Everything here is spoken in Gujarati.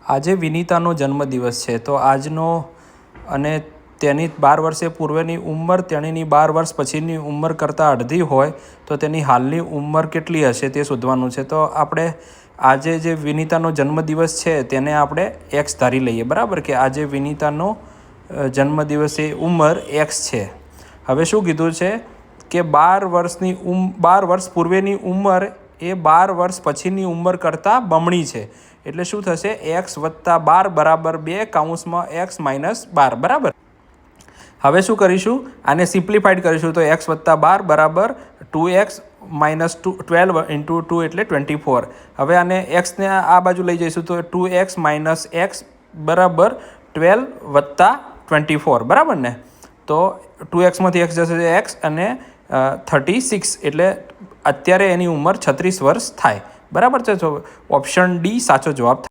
આજે વિનીતાનો જન્મદિવસ છે તો આજનો અને તેની 12 વર્ષે પૂર્વેની ઉંમર તેણીની 12 વર્ષ પછીની ઉંમર કરતાં અડધી હોય તો તેની હાલની ઉંમર કેટલી હશે તે શોધવાનું છે। તો આપણે આજે જે વિનીતાનો જન્મદિવસ છે તેને આપણે એક્સ ધારી લઈએ, બરાબર, કે આજે વિનીતાનો જન્મદિવસે ઉંમર એક્સ છે। હવે શું કીધું છે કે 12 વર્ષ પૂર્વેની ઉંમર એ 12 વર્ષ પછીની ઉંમર કરતાં બમણી છે, એટલે શું થશે x + 12 બરાબર 2 કૌંસમાં x - 12, બરાબર। હવે શું કરીશું, આને સિમ્પ્લિફાઈડ કરીશું તો x + 12 બરાબર 2x - 12 × 2 એટલે 24। હવે આને x ને આ બાજુ લઈ જઈશું તો 2x - x બરાબર 12 + 24, બરાબર ને। તો 2x માંથી x જશે x અને 36 એટલે અત્યારે એની ઉંમર 36 વર્ષ થાય, બરાબર છે। તો ઓપ્શન ડી સાચો જવાબ થાય।